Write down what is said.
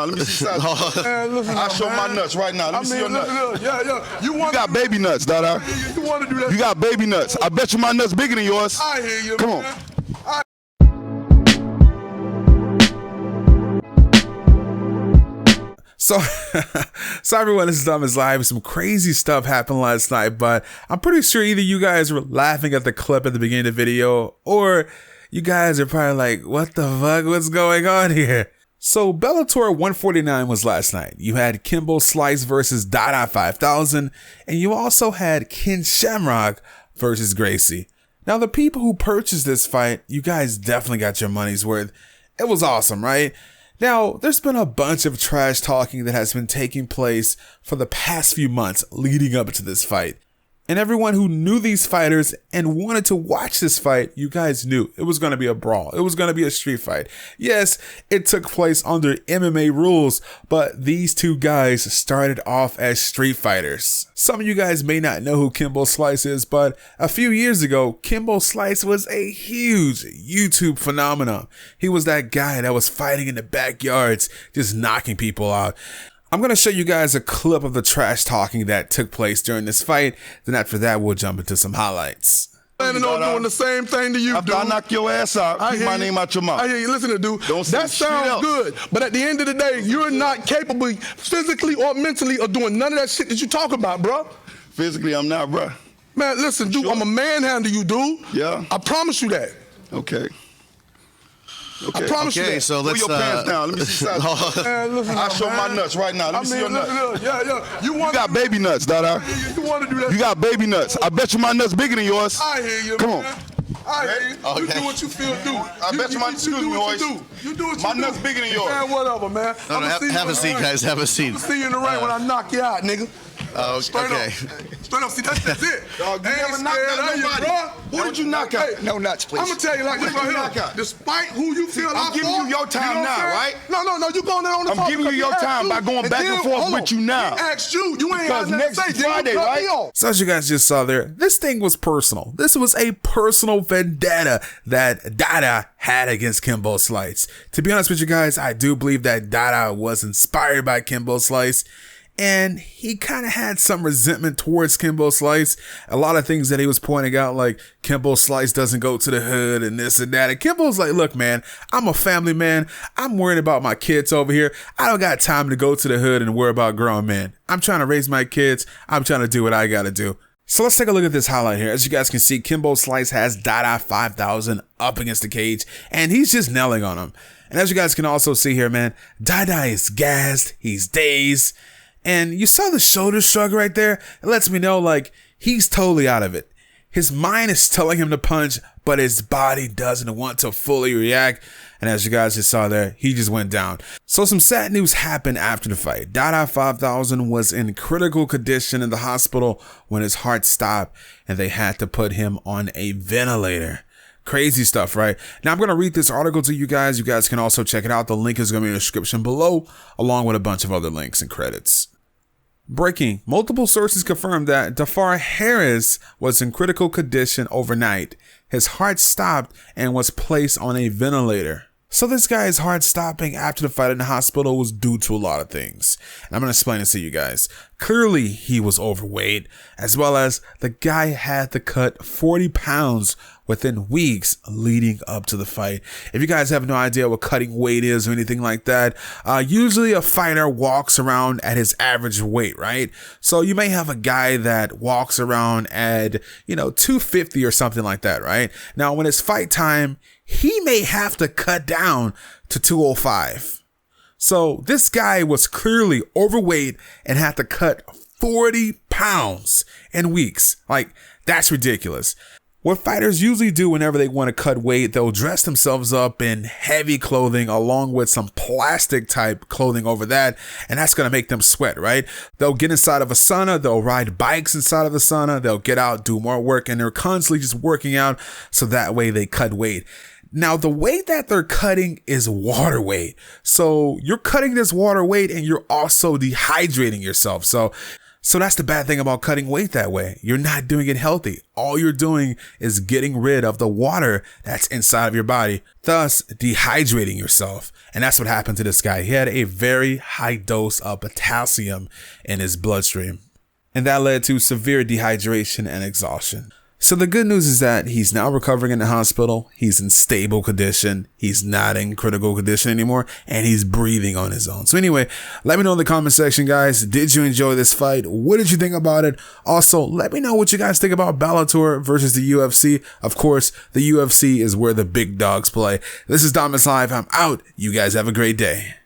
Let me see size. Man, listen, I'll show my nuts right now. Let me see your nuts. Look, yeah. You got baby nuts, Dada. You want to do that? You got baby nuts. I bet you my nuts bigger than yours. I hear you. Come man. on. So everyone, this is DomisLive. Some crazy stuff happened last night, but I'm pretty sure either you guys were laughing at the clip at the beginning of the video, or you guys are probably like, what the fuck, what's going on here? So Bellator 149 was last night. You had Kimbo Slice versus Dada 5000, and you also had Ken Shamrock versus Gracie. Now the people who purchased this fight, you guys definitely got your money's worth. It was awesome, right? Now, there's been a bunch of trash talking that has been taking place for the past few months leading up to this fight. And everyone who knew these fighters and wanted to watch this fight, you guys knew it was going to be a brawl. It was going to be a street fight. Yes, it took place under MMA rules, but these two guys started off as street fighters. Some of you guys may not know who Kimbo Slice is, but a few years ago, Kimbo Slice was a huge YouTube phenomenon. He was that guy that was fighting in the backyards, just knocking people out. I'm going to show you guys a clip of the trash talking that took place during this fight. Then after that, we'll jump into some highlights. Planning on doing the same thing to you, After dude. I knock your ass out, keep my name out your mouth. I hear you. Listen to dude. Don't say that shit sounds else. good, but at the end of the day, you're not capable physically or mentally of doing none of that shit that you talk about, bro. Physically, I'm not, bro. Man, listen, dude, Sure. I'm a manhandle you, dude. Yeah. I promise you that. Okay. I promise you that. So Pull let's your pants down. Let me see size. Man, listen, I'll show my man. nuts right now. Let me see your nuts. Look, yeah. You got baby nuts, Dada. You want to do that? You got baby nuts. I bet you my nuts bigger than yours. I hear you. Come on. Man. I hear you. Okay. You do what you feel do. I bet you my do what you do. You do what you My do. nuts bigger than yours. Man, whatever, man. No, I'ma see you have in a the seat, ring. guys. Have a seat. I'ma see you in the ring when I knock you out, nigga. Straight okay. up. Straight up. See, that's it. Dog, you Ain't never knocked scared out of you, nobody. bro. Who did you knock out? Hey, No nuts, please. I'm gonna tell you like Who this did you right knock here. out? Despite who you feel I'm giving you your time now, right? No, you going there on the I'm phone giving you because your he asked time you, by going back and then, forth hold with on. you now. He asked you ain't Because had nothing next to say. Then you Friday, cut right? me off. So as you guys just saw there, this thing was personal. This was a personal vendetta that Dada had against Kimbo Slice. To be honest with you guys, I do believe that Dada was inspired by Kimbo Slice. And he kind of had some resentment towards Kimbo Slice. A lot of things that he was pointing out, like Kimbo Slice doesn't go to the hood and this and that. And Kimbo's like, look, man, I'm a family man. I'm worried about my kids over here. I don't got time to go to the hood and worry about grown men. I'm trying to raise my kids. I'm trying to do what I got to do. So let's take a look at this highlight here. As you guys can see, Kimbo Slice has Dada 5000 up against the cage, and he's just nailing on him. And as you guys can also see here, man, Dada is gassed. He's dazed. And you saw the shoulder shrug right there. It lets me know, like, he's totally out of it. His mind is telling him to punch, but his body doesn't want to fully react. And as you guys just saw there, he just went down. So some sad news happened after the fight. Dada 5000 was in critical condition in the hospital when his heart stopped, and they had to put him on a ventilator. Crazy stuff, right? Now I'm going to read this article to you guys. You guys can also check it out. The link is going to be in the description below, along with a bunch of other links and credits. Breaking. Multiple sources confirmed that Dafar Harris was in critical condition overnight. His heart stopped and was placed on a ventilator. So this guy's heart stopping after the fight in the hospital was due to a lot of things. And I'm going to explain it to you guys. Clearly, he was overweight, as well as the guy had to cut 40 pounds within weeks leading up to the fight. If you guys have no idea what cutting weight is or anything like that, usually a fighter walks around at his average weight, right? So you may have a guy that walks around at, 250 or something like that, right? Now, when it's fight time, he may have to cut down to 205. So this guy was clearly overweight and had to cut 40 pounds in weeks. Like, that's ridiculous. What fighters usually do whenever they want to cut weight, they'll dress themselves up in heavy clothing along with some plastic type clothing over that, and that's going to make them sweat, right? They'll get inside of a sauna, they'll ride bikes inside of the sauna, they'll get out, do more work, and they're constantly just working out so that way they cut weight. Now, the weight that they're cutting is water weight. So you're cutting this water weight and you're also dehydrating yourself. So So that's the bad thing about cutting weight that way. You're not doing it healthy. All you're doing is getting rid of the water that's inside of your body, thus dehydrating yourself. And that's what happened to this guy. He had a very high dose of potassium in his bloodstream, and that led to severe dehydration and exhaustion. So the good news is that he's now recovering in the hospital. He's in stable condition. He's not in critical condition anymore, and he's breathing on his own. So anyway, let me know in the comment section, guys. Did you enjoy this fight? What did you think about it? Also, let me know what you guys think about Bellator versus the UFC. Of course, the UFC is where the big dogs play. This is DomisLive. I'm out. You guys have a great day.